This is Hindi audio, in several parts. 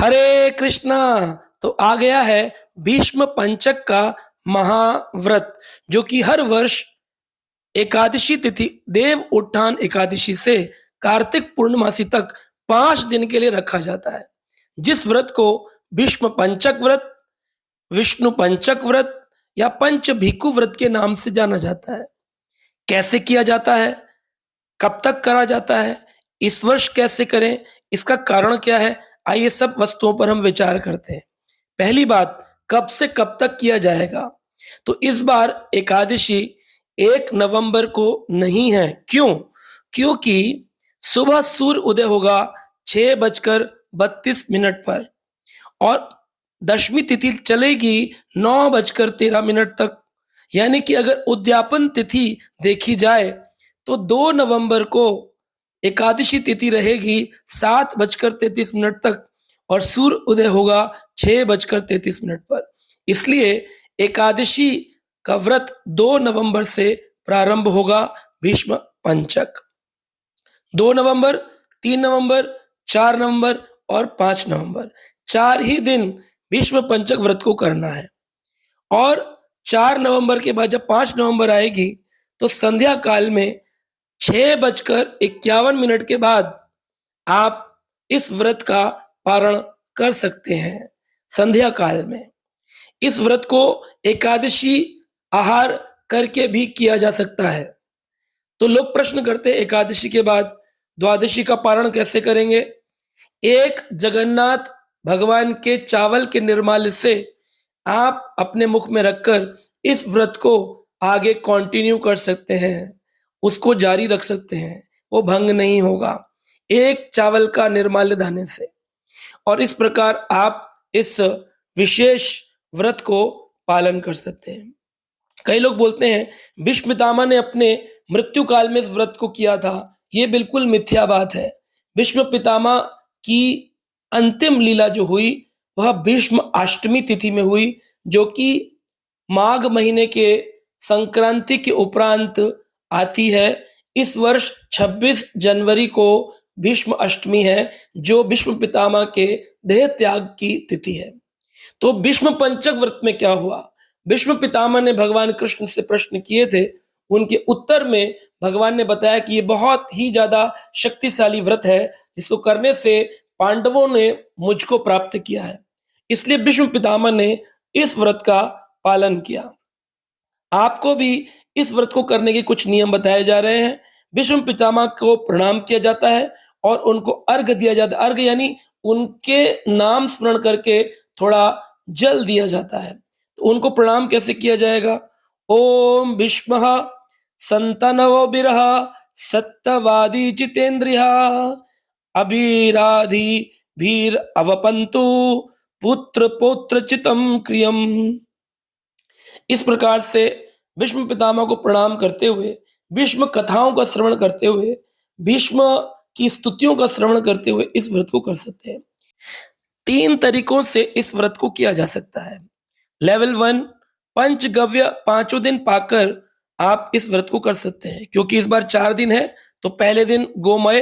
हरे कृष्णा। तो आ गया है भीष्म पंचक का महाव्रत, जो कि हर वर्ष एकादशी तिथि देव उत्थान एकादशी से कार्तिक पूर्णमासी तक 5 दिन के लिए रखा जाता है। जिस व्रत को भीष्म पंचक व्रत, विष्णु पंचक व्रत या पंच भिक्खु व्रत के नाम से जाना जाता है। कैसे किया जाता है, कब तक करा जाता है, इस वर्ष कैसे करें, इसका कारण क्या है, आइए सब वस्तुओं पर हम विचार करते हैं। पहली बात, कब से कब तक किया जाएगा? तो इस बार एकादशी 1 नवंबर को नहीं है। क्यों? क्योंकि सुबह सूर्य उदय होगा 6:32 पर और दशमी तिथि चलेगी 9:13 तक। यानी कि अगर उद्यापन तिथि देखी जाए तो 2 नवंबर को एकादशी तिथि रहेगी 7:33 तक और सूर्य उदय होगा 6:33 पर। इसलिए एकादशी का व्रत 2 नवंबर से प्रारंभ होगा। भीष्म पंचक 2 नवंबर, 3 नवंबर, 4 नवंबर और 5 नवंबर, 4 ही दिन भीष्म पंचक व्रत को करना है। और 4 नवंबर के बाद जब 5 नवंबर आएगी तो संध्या काल में 6:51 के बाद आप इस व्रत का पारण कर सकते हैं। संध्या काल में इस व्रत को एकादशी आहार करके भी किया जा सकता है। तो लोग प्रश्न करते हैं एकादशी के बाद द्वादशी का पारण कैसे करेंगे? एक जगन्नाथ भगवान के चावल के निर्माल्य से आप अपने मुख में रखकर इस व्रत को आगे कंटिन्यू कर सकते हैं, उसको जारी रख सकते हैं, वो भंग नहीं होगा एक चावल का निर्माल्य दाने से। और इस प्रकार आप इस विशेष व्रत को पालन कर सकते हैं। कई लोग बोलते हैं भीष्म पितामह ने अपने मृत्यु काल में इस व्रत को किया था। ये बिल्कुल मिथ्या बात है। भीष्म पितामह की अंतिम लीला जो हुई वह भीष्म अष्टमी तिथि में हुई, जो कि माघ महीने के संक्रांति के उपरांत आती है। इस वर्ष 26 जनवरी को भीष्म अष्टमी है, जो भीष्म पितामह के देह त्याग की तिथि है। तो भीष्म पंचक व्रत में क्या हुआ? भीष्म पितामह ने भगवान कृष्ण से प्रश्न किए थे, उनके उत्तर में भगवान ने बताया कि ये बहुत ही ज्यादा शक्तिशाली व्रत है, जिसको करने से पांडवों ने मुझको प्राप्त किया है। इसलिए भीष्म पितामह ने इस व्रत का पालन किया। आपको भी इस व्रत को करने के कुछ नियम बताए जा रहे हैं। भीष्म पितामह को प्रणाम किया जाता है और उनको अर्घ दिया जाता है। अर्घ यानी उनके नाम स्मरण करके थोड़ा जल दिया जाता है। तो उनको प्रणाम कैसे किया जाएगा? ओम भीष्म संतनवो बिरह सत्यवादी जितेन्द्रिय अभिराधि भीर अवपंतु पुत्र पौत्र चितम क्रियम। इस प्रकार से भीष्म पितामह को प्रणाम करते हुए, भीष्म कथाओं का श्रवण करते हुए, भीष्म की स्तुतियों का श्रवण करते हुए इस व्रत को कर सकते हैं। 3 तरीकों से इस व्रत को किया जा सकता है। लेवल 1, पंचगव्य 5 दिन पाकर आप इस व्रत को कर सकते हैं। क्योंकि इस बार 4 दिन है तो पहले दिन गोमय,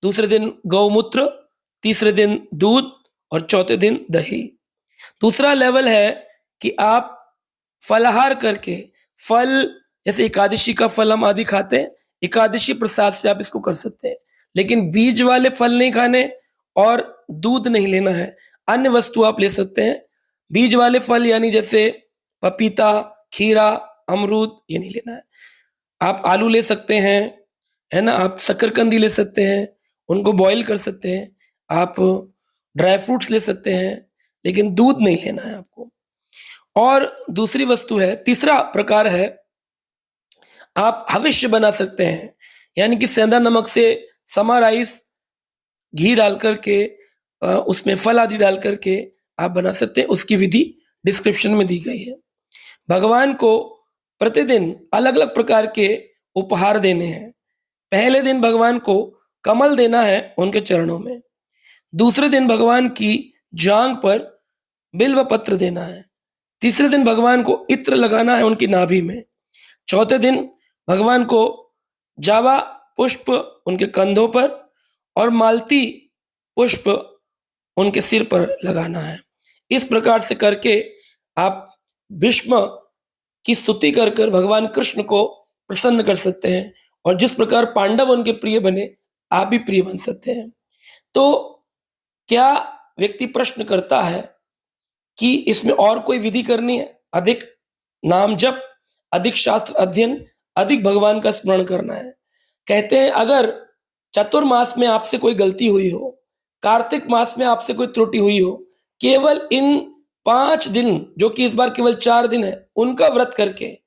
दूसरे दिन गौमूत्र, तीसरे दिन दूध और चौथे दिन दही। दूसरा लेवल है कि आप फलाहार करके, फल जैसे एकादशी का फल हम आदि खाते हैं, एकादशी प्रसाद से आप इसको कर सकते हैं। लेकिन बीज वाले फल नहीं खाने और दूध नहीं लेना है। अन्य वस्तु आप ले सकते हैं। बीज वाले फल यानी जैसे पपीता, खीरा, अमरूद, ये नहीं लेना है। आप आलू ले सकते हैं, है ना, आप शकरकंदी ले सकते हैं, उनको बॉईल कर सकते हैं, आप ड्राई फ्रूट्स ले सकते हैं, लेकिन दूध नहीं लेना है आपको। और दूसरी वस्तु है, तीसरा प्रकार है, आप हविष्य बना सकते हैं। यानी कि सेंधा नमक से समा राइस, घी डाल करके उसमें फल आदि डाल करके आप बना सकते हैं। उसकी विधि डिस्क्रिप्शन में दी गई है। भगवान को प्रतिदिन अलग अलग प्रकार के उपहार देने हैं। पहले दिन भगवान को कमल देना है उनके चरणों में। दूसरे दिन भगवान की जांघ पर बिल्व पत्र देना है। तीसरे दिन भगवान को इत्र लगाना है उनकी नाभि में। चौथे दिन भगवान को जावा पुष्प उनके कंधों पर और मालती पुष्प उनके सिर पर लगाना है। इस प्रकार से करके आप भीष्म की स्तुति कर कर भगवान कृष्ण को प्रसन्न कर सकते हैं, और जिस प्रकार पांडव उनके प्रिय बने, आप भी प्रिय बन सकते हैं। तो क्या व्यक्ति प्रश्न करता है कि इसमें और कोई विधि करनी है? अधिक नाम जप, अधिक शास्त्र अध्ययन, अधिक भगवान का स्मरण करना है। कहते हैं अगर चतुर्मास में आपसे कोई गलती हुई हो, कार्तिक मास में आपसे कोई त्रुटि हुई हो, केवल इन 5 दिन, जो कि इस बार केवल 4 दिन है, उनका व्रत करके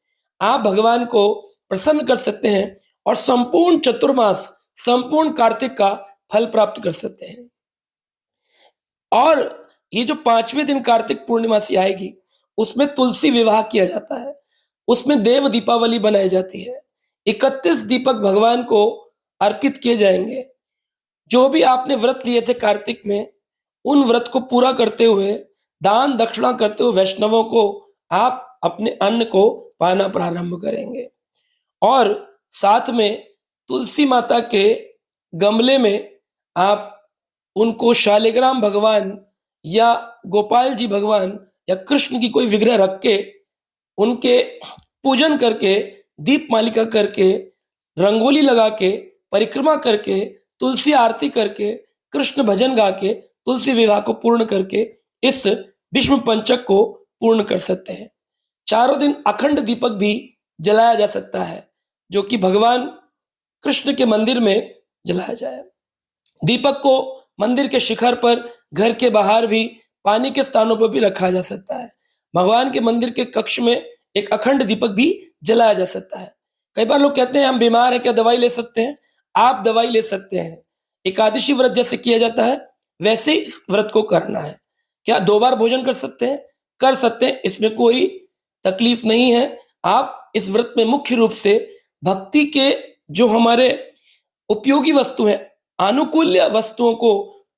आप भगवान को प्रसन्न कर सकते हैं और संपूर्ण चतुर्मास, संपूर्ण कार्तिक का फल प्राप्त कर सकते हैं। और ये जो 5वें दिन कार्तिक पूर्णिमा से आएगी, उसमें तुलसी विवाह किया जाता है, उसमें देव दीपावली बनाई जाती है। 31 दीपक भगवान को अर्पित किए जाएंगे। जो भी आपने व्रत लिए थे कार्तिक में, उन व्रत को पूरा करते हुए, दान दक्षिणा करते हुए वैष्णवों को आप अपने अन्न को पाना प्रारंभ करेंगे। और साथ में तुलसी माता के गमले में आप उनको शालिग्राम भगवान या गोपाल जी भगवान या कृष्ण की कोई विग्रह रख के उनके पूजन करके, दीप मालिका करके, रंगोली लगा के, परिक्रमा करके, तुलसी आरती करके, कृष्ण भजन गा के, तुलसी विवाह को पूर्ण करके इस भीष्म पंचक को पूर्ण कर सकते हैं। चारों दिन अखंड दीपक भी जलाया जा सकता है, जो कि भगवान कृष्ण के मंदिर में जलाया जाए। दीपक को मंदिर के शिखर पर, घर के बाहर भी, पानी के स्थानों पर भी रखा जा सकता है। भगवान के मंदिर के कक्ष में एक अखंड दीपक भी जलाया जा सकता है। कई बार लोग कहते हैं हम बीमार हैं, क्या दवाई ले सकते हैं? आप दवाई ले सकते हैं। एकादशी व्रत जैसे किया जाता है, वैसे इस व्रत को करना है। क्या 2 बार भोजन कर सकते हैं? कर सकते हैं, इसमें कोई तकलीफ नहीं है। आप इस व्रत में मुख्य रूप से भक्ति के जो हमारे उपयोगी वस्तु हैं, आनुकूल्य वस्तुओं को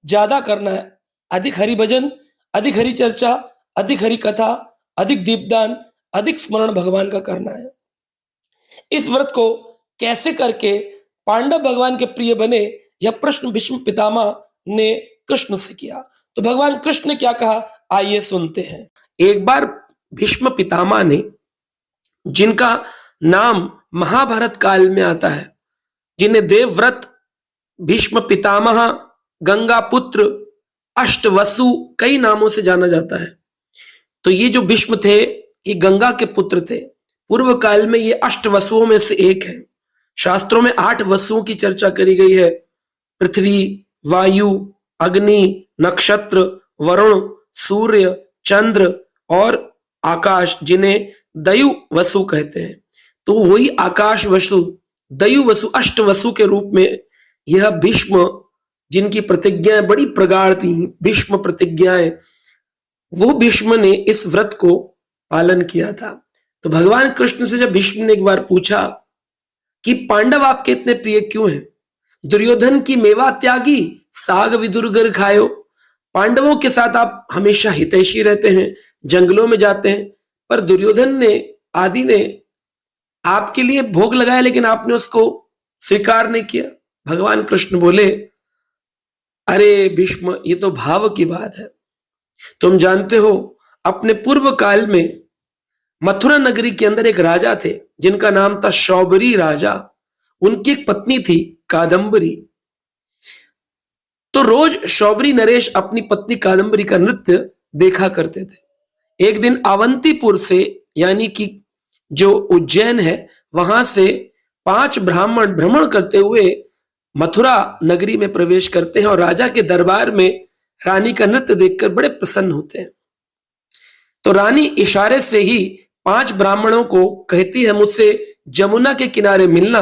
ज्यादा करना है। अधिक हरि भजन, अधिक हरि चर्चा, अधिक हरि कथा, अधिक दीपदान, अधिक स्मरण भगवान का करना है। इस व्रत को कैसे करके पांडव भगवान के प्रिय बने, यह प्रश्न भीष्म पितामह ने कृष्ण से किया। तो भगवान कृष्ण ने क्या कहा, आइए सुनते हैं। एक बार भीष्म पितामह ने, जिनका नाम महाभारत काल में आता है, जिन्हें देवव्रत, भीष्म पितामह, गंगा पुत्र, अष्टवसु कई नामों से जाना जाता है। तो ये जो भीष्म थे, ये गंगा के पुत्र थे। पूर्व काल में ये अष्टवसुओं में से एक है। शास्त्रों में 8 वसुओं की चर्चा करी गई है। पृथ्वी, वायु, अग्नि, नक्षत्र, वरुण, सूर्य, चंद्र और आकाश, जिन्हें दयु वसु कहते हैं। तो वही आकाश वसु, दयु वसु, अष्ट वसु के रूप में यह भीष्म, जिनकी प्रतिज्ञाएं बड़ी प्रगाढ़ थी, भीष्म प्रतिज्ञाएं, वो भीष्म ने इस व्रत को पालन किया था। तो भगवान कृष्ण से जब भीष्म ने एक बार पूछा कि पांडव आपके इतने प्रिय क्यों हैं? दुर्योधन की मेवा त्यागी, साग विदुरगर खायो। पांडवों के साथ आप हमेशा हितैषी रहते हैं, जंगलों में जाते हैं, पर दुर्योधन ने, आदि ने आपके लिए भोग लगाया, लेकिन आपने उसको स्वीकार नहीं किया। भगवान कृष्ण बोले, अरे भीष्म, ये तो भाव की बात है। तुम जानते हो, अपने पूर्व काल में मथुरा नगरी के अंदर एक राजा थे, जिनका नाम था शौबरी राजा। उनकी एक पत्नी थी कादंबरी। तो रोज शौबरी नरेश अपनी पत्नी कादंबरी का नृत्य देखा करते थे। एक दिन अवंतीपुर से, यानी कि जो उज्जैन है, वहां से 5 ब्राह्मण भ्रमण करते हुए मथुरा नगरी में प्रवेश करते हैं और राजा के दरबार में रानी का नृत्य देखकर बड़े प्रसन्न होते हैं। तो रानी इशारे से ही 5 ब्राह्मणों को कहती है, मुझसे जमुना के किनारे मिलना।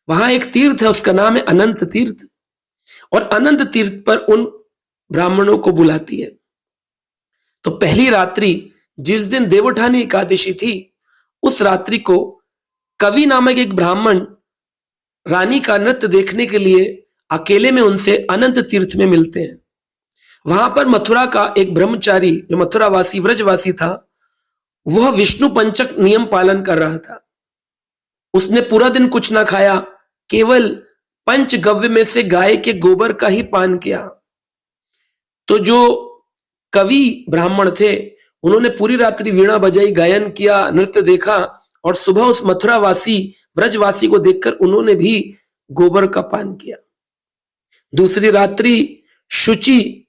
वहां एक तीर्थ है, उसका नाम है अनंत तीर्थ, और अनंत तीर्थ पर उन ब्राह्मणों को बुलाती है। तो पहली रात्रि, जिस दिन देवोठानी एकादशी थी, उस रात्रि को कवि नामक एक ब्राह्मण रानी का नृत्य देखने के लिए अकेले में उनसे अनंत तीर्थ में मिलते हैं। वहां पर मथुरा का एक ब्रह्मचारी, जो मथुरावासी व्रजवासी था, वह विष्णु पंचक नियम पालन कर रहा था। उसने पूरा दिन कुछ ना खाया, केवल पंचगव्य में से गाय के गोबर का ही पान किया। तो जो कवि ब्राह्मण थे, उन्होंने पूरी रात्रि वीणा बजाई, गायन किया, नृत्य देखा और सुबह उस मथुरावासी ब्रजवासी को देखकर उन्होंने भी गोबर का पान किया। दूसरी रात्रि शुचि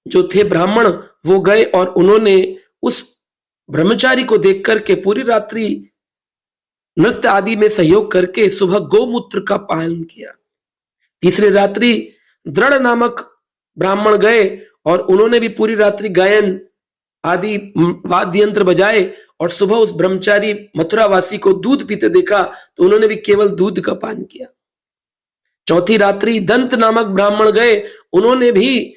जो थे ब्राह्मण, वो गए और उन्होंने उस ब्रह्मचारी को देख करके पूरी रात्रि नृत्य आदि में सहयोग करके सुबह गोमूत्र का पान किया। तीसरी रात्रि दृढ़ नामक ब्राह्मण गए और उन्होंने भी पूरी रात्रि गायन आदि वाद्य यंत्र बजाए और सुबह उस ब्रह्मचारी मथुरावासी को दूध पीते देखा तो उन्होंने भी केवल दूध का पान किया। चौथी रात्रि दंत नामक ब्राह्मण गए, उन्होंने भी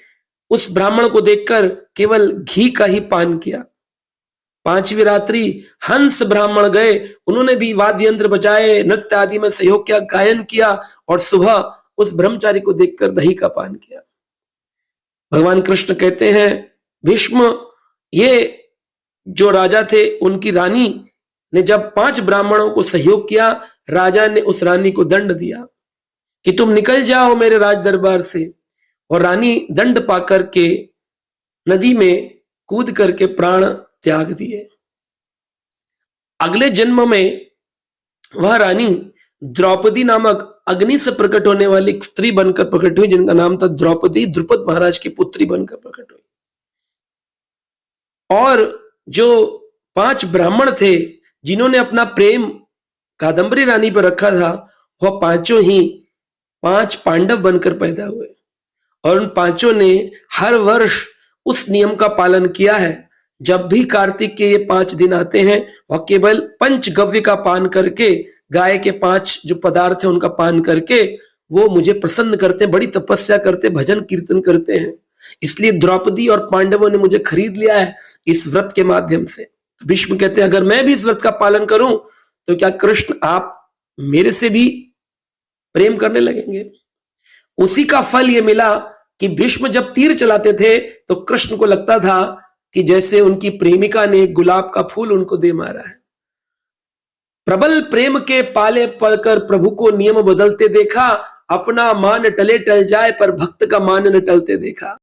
उस ब्राह्मण को देखकर केवल घी का ही पान किया। पांचवी रात्रि हंस ब्राह्मण गए, उन्होंने भी वाद्य यंत्र बजाए, नृत्य आदि में सहयोग किया, गायन किया और सुबह उस ब्रह्मचारी को देखकर दही का पान किया। भगवान कृष्ण कहते हैं, भीष्म, ये जो राजा थे उनकी रानी ने जब 5 ब्राह्मणों को सहयोग किया, राजा ने उस रानी को दंड दिया कि तुम निकल जाओ मेरे राज दरबार से, और रानी दंड पाकर के नदी में कूद करके प्राण त्याग दिए। अगले जन्म में वह रानी द्रौपदी नामक अग्नि से प्रकट होने वाली एक स्त्री बनकर प्रकट हुई, जिनका नाम था द्रौपदी, द्रुपद महाराज की पुत्री बनकर प्रकट हुई। और जो 5 ब्राह्मण थे जिन्होंने अपना प्रेम कादंबरी रानी पर रखा था, वह पांचों ही 5 पांडव बनकर पैदा हुए और उन पांचों ने हर वर्ष उस नियम का पालन किया है। जब भी कार्तिक के ये 5 दिन आते हैं, वह केवल पंचगव्य का पान करके, गाय के 5 जो पदार्थ है उनका पान करके वो मुझे प्रसन्न करते हैं, बड़ी तपस्या करते, भजन कीर्तन करते हैं। इसलिए द्रौपदी और पांडवों ने मुझे खरीद लिया है इस व्रत के माध्यम से। भीष्म कहते हैं, अगर मैं भी इस व्रत का पालन करूं तो क्या कृष्ण आप मेरे से भी प्रेम करने लगेंगे? उसी का फल ये मिला कि भीष्म जब तीर चलाते थे तो कृष्ण को लगता था कि जैसे उनकी प्रेमिका ने गुलाब का फूल उनको दे मारा है। प्रबल प्रेम के पाले पड़कर प्रभु को नियम बदलते देखा, अपना मान टले टल जाए पर भक्त का मान न टलते देखा।